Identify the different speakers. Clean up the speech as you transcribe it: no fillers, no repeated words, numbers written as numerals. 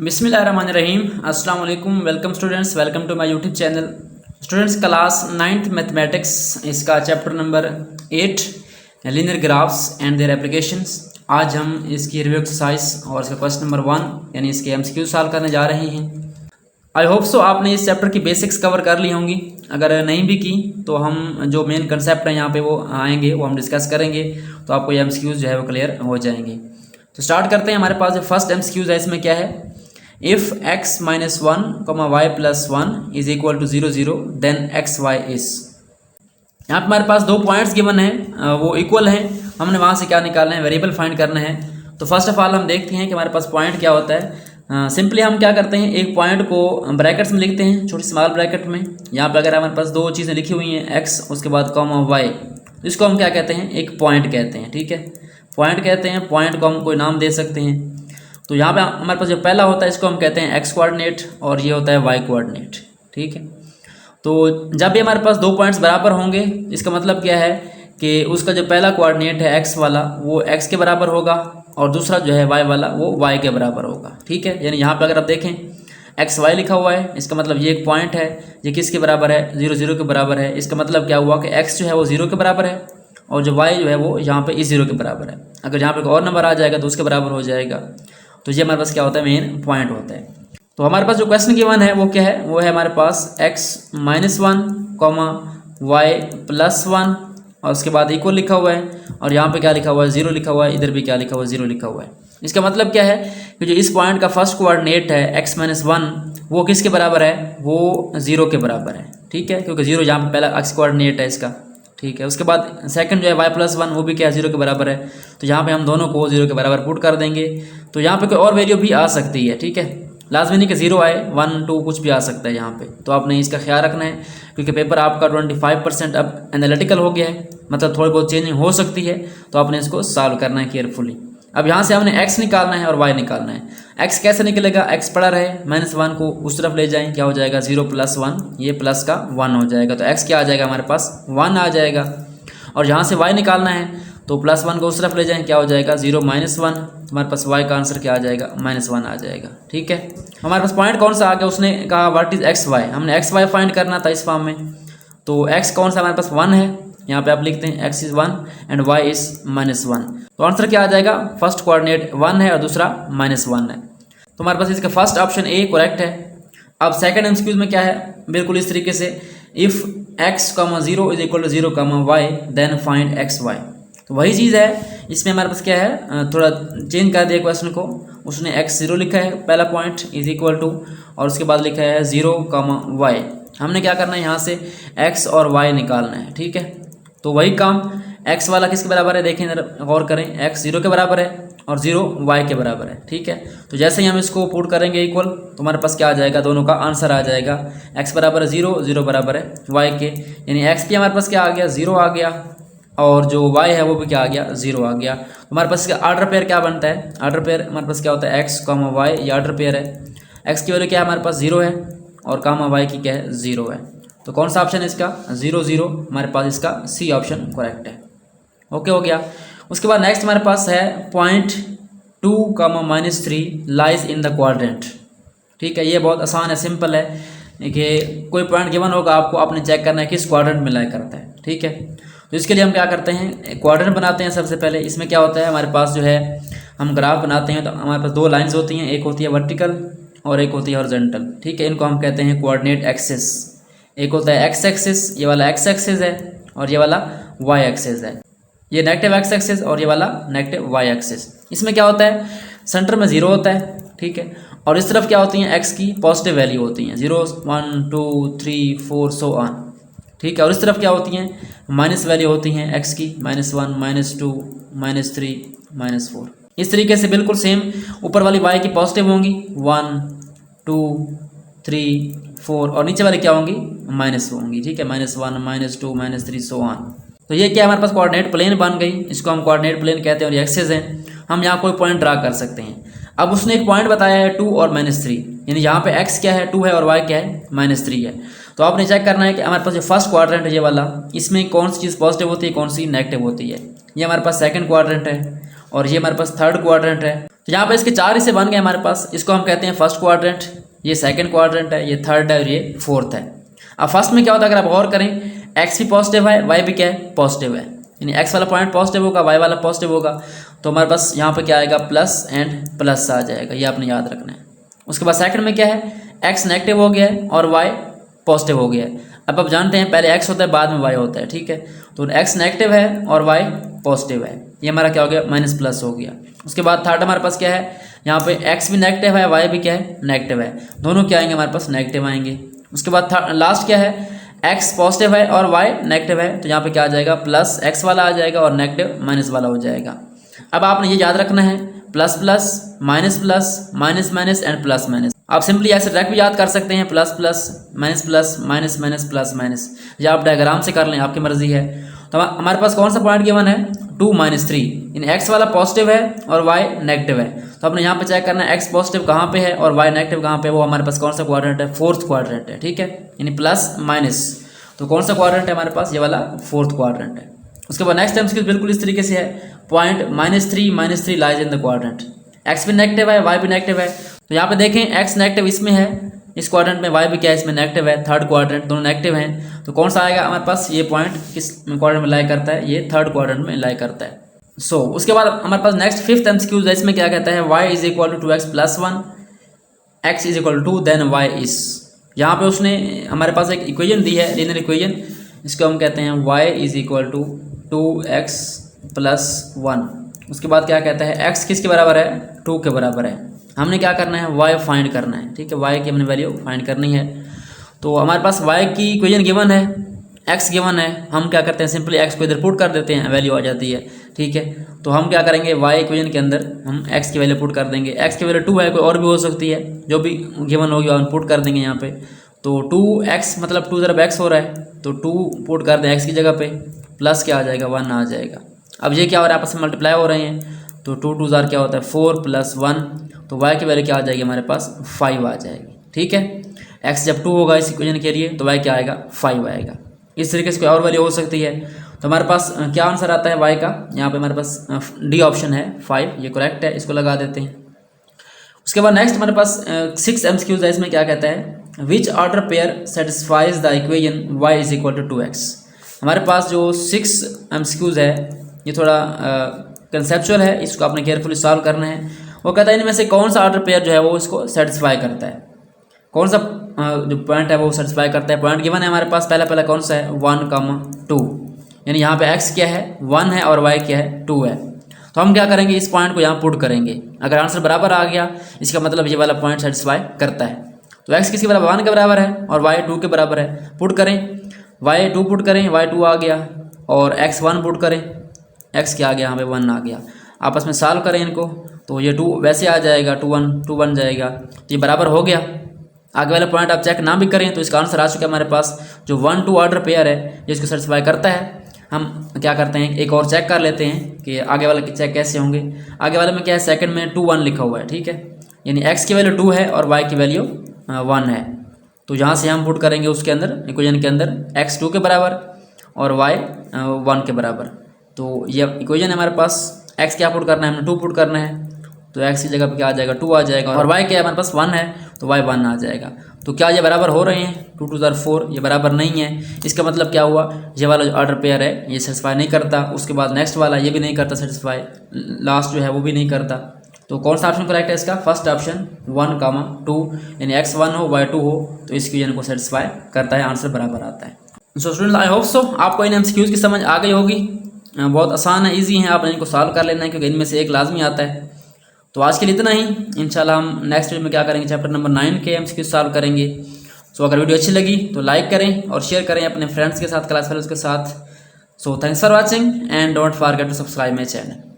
Speaker 1: बिस्मिल्लाहिर्रहमानिर्रहीम। अस्सलाम वालेकुम। Welcome students, welcome to my YouTube channel. Students, class 9th mathematics, इसका chapter number 8 linear graphs and their applications. आज हम इसकी रिव्यू एक्सरसाइज और इसका क्वेश्चन नंबर 1 यानी इसके MCQ सॉल्व करने जा रहे हैं। आई होप सो आपने इस चैप्टर की बेसिक्स कवर कर ली होंगी। अगर नहीं भी की तो हम जो मेन कंसेप्ट है यहाँ पे वो आएंगे, वो हम डिस्कस करेंगे, तो आपको ये MCQs जो है वो क्लियर हो जाएंगे। तो स्टार्ट करते हैं। हमारे पास जो फर्स्ट MCQs है इसमें क्या है, if x minus 1 y plus 1 is equal to 0 0 then x y is. यहाँ पे हमारे पास दो पॉइंट्स गिवन हैं, वो इक्वल हैं। हमने वहाँ से क्या निकालना है, वेरिएबल फाइंड करना है। तो फर्स्ट ऑफ ऑल हम देखते हैं कि हमारे पास पॉइंट क्या होता है। सिंपली हम क्या करते हैं, एक पॉइंट को ब्रैकेट्स में लिखते हैं, छोटी स्मॉल ब्रैकेट में। यहाँ पर अगर हमारे पास दो चीज़ें लिखी हुई हैं, x उसके बाद कॉमा y, तो इसको हम क्या कहते हैं, एक पॉइंट कहते हैं। ठीक है, पॉइंट कहते हैं। पॉइंट को हम कोई नाम दे सकते हैं। तो यहाँ पे हमारे पास जो पहला होता है इसको हम कहते हैं x कोऑर्डिनेट और ये होता है y कोऑर्डिनेट। ठीक है, तो जब भी हमारे पास दो पॉइंट्स बराबर होंगे, इसका मतलब क्या है कि उसका जो पहला कोऑर्डिनेट है x वाला वो x के बराबर होगा और दूसरा जो है y वाला वो y के बराबर होगा। ठीक है, यानी यहाँ पे अगर आप देखें XY लिखा हुआ है, इसका मतलब ये एक पॉइंट है, ये किसके बराबर है, 0 0 के बराबर है। इसका मतलब क्या हुआ कि x जो है वो 0 के बराबर है और जो y जो है वो यहाँ पे इस 0 के बराबर है। अगर यहाँ पे कोई और नंबर आ जाएगा तो उसके बराबर हो जाएगा। तो ये हमारे पास क्या होता है, मेन पॉइंट होता है। तो हमारे पास जो क्वेश्चन गिवन है वो क्या है, वो है हमारे पास x माइनस 1 y प्लस 1 और उसके बाद इक्वल लिखा हुआ है और यहाँ पे क्या लिखा हुआ है, 0 लिखा हुआ है। इधर भी क्या लिखा हुआ है, 0 लिखा हुआ है। इसका मतलब क्या है कि जो इस पॉइंट का फर्स्ट कोऑर्डिनेट है x माइनस 1 वो किसके बराबर है, वो 0 के बराबर है। ठीक है, क्योंकि 0 यहाँ पे पहला x कोऑर्डिनेट है इसका। ठीक है, उसके बाद सेकंड जो है y प्लस 1 वो भी क्या है, 0 के बराबर है। तो यहाँ पे हम दोनों को 0 के बराबर पुट कर देंगे। तो यहाँ पे कोई और वैल्यू भी आ सकती है। ठीक है, लाजमी नहीं कि 0 आए, 1 2 कुछ भी आ सकता है यहाँ पे। तो आपने इसका ख्याल रखना है क्योंकि पेपर आपका 25% अब एनालिटिकल हो गया है, मतलब थोड़ी बहुत चेंजिंग हो सकती है। तो आपने इसको सॉल्व करना है केयरफुली। अब यहाँ से हमने x निकालना है और y निकालना है। x कैसे निकलेगा, x पड़ा रहे, -1 को उस तरफ ले जाएं, क्या हो जाएगा, 0 प्लस 1, ये प्लस का 1 हो जाएगा। तो x क्या आ जाएगा, हमारे पास 1 आ जाएगा। और यहाँ से y निकालना है तो +1 को उस तरफ ले जाएं, क्या हो जाएगा, 0 -1। हमारे पास y का आंसर क्या आ जाएगा, -1 आ जाएगा। ठीक है, हमारे पास पॉइंट कौन सा आ गया, उसने कहा व्हाट इज x y, हमने x y फाइंड करना था इस फॉर्म में। तो x कौन सा हमारे पास 1 है, यहाँ पे आप लिखते हैं x is 1 and y is -1। तो आंसर क्या आ जाएगा, फर्स्ट कोऑर्डिनेट 1 है और दूसरा -1 है। तो हमारे पास इसका फर्स्ट ऑप्शन ए करेक्ट है। अब सेकंड MCQ में क्या है, बिल्कुल इस तरीके से, if x, 0 is equal to 0, y then find x y. तो वही चीज़ है, इसमें हमारे पास क्या है, थोड़ा चेंज कर दिया क्वेश्चन को। उसने x 0 लिखा है पहला पॉइंट इज इक्वल टू, और उसके बाद लिखा है 0, y। हमने क्या करना है, यहाँ से x और y निकालना है। ठीक है, तो वही काम, x वाला किसके बराबर है, देखें गौर करें, x 0 के बराबर है और 0 y के बराबर है। ठीक है, तो जैसे ही हम इसको पुट करेंगे इक्वल, तो हमारे पास क्या आ जाएगा, दोनों का आंसर आ जाएगा। x बराबर है 0, 0 बराबर है y के, यानी x भी हमारे पास क्या आ गया, 0 आ गया और जो y है वो भी क्या आ गया, 0 आ गया। तो हमारे पास इसका ऑर्डर पेयर क्या बनता है, ऑर्डर पेयर हमारे पास क्या होता है, x, y, ये ऑर्डर पेयर है। x की वैल्यू क्या है, हमारे पास 0 है और y की क्या है, 0 है। तो कौन सा ऑप्शन है इसका, 0 0, हमारे पास इसका सी ऑप्शन करेक्ट है। ओके, हो गया। उसके बाद नेक्स्ट हमारे पास है point 2, -3 lies in the quadrant. ठीक है, ये बहुत आसान है, सिंपल है कि कोई पॉइंट गिवन होगा, आपको आपने चेक करना है किस क्वाड्रेंट में लाई करता है। ठीक है, तो इसके लिए हम क्या करते हैं, क्वाड्रेंट बनाते हैं सबसे पहले। इसमें क्या होता है, हमारे पास जो है हम ग्राफ बनाते हैं तो हमारे पास दो लाइन्स होती हैं, एक होती है वर्टिकल और एक होती है हॉरिजॉन्टल। ठीक है, इनको हम कहते हैं कोऑर्डिनेट एक्सिस। एक होता है x एक्सिस, ये वाला x एक्सिस है और ये वाला y एक्सिस है। ये नेगेटिव x एक्सिस और ये वाला नेगेटिव y एक्सिस। इसमें क्या होता है, सेंटर में 0 होता है। ठीक है, और इस तरफ क्या होती हैं, x की पॉजिटिव वैल्यू होती हैं, 0 1 2 3 4 सो ऑन। ठीक है, और इस तरफ क्या होती हैं, माइनस वैल्यू होती हैं x की, -1 -2 -3 -4। इस तरीके से बिल्कुल सेम ऊपर वाली y की पॉजिटिव होंगी, 1 2 3 4, और नीचे वाली क्या होंगी, माइनस होंगी। ठीक है, -1 -2 -3 सो ऑन। तो ये क्या हमारे पास कोऑर्डिनेट प्लेन बन गई, इसको हम कोऑर्डिनेट प्लेन कहते हैं और ये एक्सिस है। हम यहाँ कोई पॉइंट ड्रा कर सकते हैं। अब उसने एक पॉइंट बताया है 2 और -3, यानी यहाँ पे x क्या है, 2 है और y क्या है, -3 है। तो आपने चेक करना है कि हमारे पास जो फर्स्ट क्वाड्रेंट है ये वाला, इसमें कौन सी चीज़ पॉजिटिव होती है, कौन सी नेगेटिव होती है। ये हमारे पास सेकंड क्वाड्रेंट है और ये हमारे पास थर्ड क्वाड्रेंट है। यहाँ पे इसके 4 हिस्से बन गए हमारे पास। इसको हम कहते हैं फर्स्ट क्वाड्रेंट, ये सेकंड क्वाड्रेंट है, ये थर्ड है और ये फोर्थ है। अब फर्स्ट में क्या होता है, अगर आप गौर करें, एक्स भी पॉजिटिव है, वाई भी क्या है, पॉजिटिव है, यानी एक्स वाला पॉइंट पॉजिटिव होगा, वाई वाला पॉजिटिव होगा, तो हमारे पास यहाँ पे क्या आएगा, प्लस एंड प्लस आ जाएगा, ये आपने याद रखना है। उसके बाद सेकंड में क्या है, एक्स नेगेटिव हो गया है और वाई पॉजिटिव हो गया है। अब आप जानते हैं पहले एक्स होता है बाद में वाई होता है, ठीक है। तो एक्स नेगेटिव है और वाई पॉजिटिव है, ये हमारा क्या हो गया, माइनस प्लस हो गया। उसके बाद थर्ड हमारे पास क्या है, यहाँ पे एक्स भी नेगेटिव है, वाई भी क्या है, नेगेटिव है, दोनों क्या आएंगे हमारे पास, नेगेटिव आएंगे। उसके बाद लास्ट क्या है, एक्स पॉजिटिव है और वाई नेगेटिव है, तो यहाँ पे क्या आ जाएगा, प्लस एक्स वाला आ जाएगा और नेगेटिव माइनस वाला हो जाएगा। अब आपने ये याद रखना है, plus plus minus plus minus minus and plus minus. आप सिंपली ऐसे डायरेक्ट भी याद कर सकते हैं, plus plus minus minus plus minus, या आप डायग्राम से कर लें, आपकी मर्जी है। तो हमारे पास कौन सा पॉइंट गिवन है, 2 - 3, इन एक्स वाला पॉजिटिव है और वाई नेगेटिव है। तो आपने यहाँ पे चेक करना है एक्स पॉजिटिव कहाँ पे है और वाई नेगेटिव कहाँ पे, वो हमारे पास कौन सा क्वाड्रेंट है, फोर्थ क्वाड्रेंट है, ठीक है, यानी प्लस माइनस। तो कौन सा क्वाड्रेंट है हमारे पास, ये वाला फोर्थ क्वाड्रेंट है। उसके बाद नेक्स्ट टाइम बिल्कुल इस तरीके से है, point -3 lies in the quadrant, x भी नेगेटिव है, वाई भी नेगेटिव है। तो यहाँ पे देखें एक्स नेगेटिव इसमें है, इस क्वाड्रेंट में, वाई भी क्या है, इसमें नेगेटिव है, थर्ड क्वाड्रेंट, दोनों नेगेटिव हैं। तो कौन सा आएगा हमारे पास, ये पॉइंट किस क्वाड्रेंट में लाई करता है, ये थर्ड क्वाड्रेंट में लाई करता है। सो उसके बाद हमारे पास नेक्स्ट फिफ्थ एमसीक्यू है, इसमें क्या कहता है, y = 2x + 1, x = 2 then y is. यहाँ पे उसने हमारे पास एक इक्वेशन दी है, लीनियर इक्वेशन, इसको हम कहते हैं y = 2x + 1। उसके बाद क्या कहता है, x किसके बराबर है, 2 के बराबर है। हमने क्या करना है, y फाइंड करना है, ठीक है, y की हमने वैल्यू फाइंड करनी है। तो हमारे पास y की इक्वेशन गिवन है, x गिवन है, हम क्या करते हैं, सिंपली x को इधर पुट कर देते हैं, वैल्यू आ जाती है, ठीक है। तो हम क्या करेंगे, y इक्वेशन के अंदर हम x की वैल्यू पुट कर देंगे, x की वैल्यू 2 है, कोई और भी हो सकती है, जो भी गिवन होगी हम पुट कर देंगे यहाँ पे। तो 2x मतलब 2 ज़रा x हो रहा है, तो 2 पुट कर दें x की जगह पे, प्लस क्या आ जाएगा, 1 आ जाएगा। अब ये क्या हो रहा है, आपस में मल्टीप्लाई हो रहे हैं, तो 2 2 ज़ार क्या होता है, 4 + 1, तो y की वैल्यू क्या आ जाएगी हमारे पास, 5 आ जाएगी, ठीक है। x जब 2 होगा इस इक्वेशन के लिए, तो y क्या आएगा, 5 आएगा। इस तरीके से कोई और वैल्यू हो सकती है। तो हमारे पास क्या आंसर आता है y का, यहाँ पे हमारे पास डी ऑप्शन है 5, ये करेक्ट है, इसको लगा देते हैं। उसके बाद नेक्स्ट हमारे पास 6 एमसीक्यूज है, इसमें क्या कहता है, which order pair satisfies the equation y = 2x। हमारे पास जो 6 एमसीक्यूज है, ये थोड़ा कंसेप्चुअल है, इसको आपने केयरफुली सॉल्व करना है। वो कहता है इनमें से कौन सा ऑर्डर पेयर जो है वो इसको सेटिस्फाई करता है, कौन सा जो पॉइंट है वो सेटिस्फाई करता है। पॉइंट गिवन है हमारे पास, पहला कौन सा है, 1, 2, यानी यहाँ पे x क्या है, 1 है, और y क्या है, 2 है। तो हम क्या करेंगे, इस पॉइंट को यहाँ पुट करेंगे। अगर आंसर बराबर आ गया, इसका मतलब ये वाला पॉइंट सेटिस्फाई करता है। तो x किसके बराबर, 1 के बराबर है, और y 2 के बराबर है। पुट करें, y 2 पुट करें, y 2 आ गया, और x 1 पुट करें, x क्या आ गया, यहाँ पे 1 आ गया। आपस में सॉल्व करें इनको, तो ये 2 वैसे आ जाएगा, 2 बन जाएगा, तो ये बराबर हो गया। आगे वाला पॉइंट आप चेक ना भी करें तो इसका आंसर आ चुका है हमारे पास। जो 1 2 ऑर्डर पेयर है ये इसको सेटिस्फाई करता है। हम क्या करते हैं, एक और चेक कर लेते हैं कि आगे वाले के चेक कैसे होंगे। आगे वाले में क्या है, सेकंड में 2 1 लिखा हुआ है, ठीक है, यानी x की वैल्यू 2 है और y की वैल्यू 1 है। तो यहाँ से हम पुट करेंगे उसके अंदर, इक्वेशन के अंदर, x 2 के बराबर और y 1 के बराबर। तो ये इक्वेशन है हमारे पास, x क्या पुट करना है, हमने 2 पुट करना है, तो x की जगह पे क्या आ जाएगा, 2 आ जाएगा, और y क्या है हमारे पास 1 है, तो y 1 आ जाएगा। तो क्या ये बराबर हो रहे हैं, 2 2 ज़ार 4, ये बराबर नहीं है। इसका मतलब क्या हुआ, ये वाला जो ऑर्डर पेयर है ये सेटिस्फाई नहीं करता, उसके बाद नेक्स्ट वाला ये भी नहीं करता सेटिस्फाई, लास्ट जो है वो भी नहीं करता। तो कौन सा ऑप्शन करेक्ट है इसका, फर्स्ट ऑप्शन 1, 2, यानी x 1 हो y 2 हो तो इस इक्वेशन को सेटिस्फाई करता है, आंसर बराबर आता है। So student, I hope so आपको इन एमसीक्यूज की समझ आ गई होगी। बहुत आसान है, ईजी है, आपने इनको सॉल्व कर लेना है क्योंकि इनमें से एक लाजमी आता है। तो आज के लिए इतना ही, इंशाल्लाह हम नेक्स्ट वीडियो में क्या करेंगे, चैप्टर नंबर 9 के एमसीक्यू सॉल्व करेंगे। सो अगर वीडियो अच्छी लगी तो लाइक करें और शेयर करें अपने फ्रेंड्स के साथ, क्लास फेलोज के साथ। So thanks for watching and don't forget to subscribe my channel.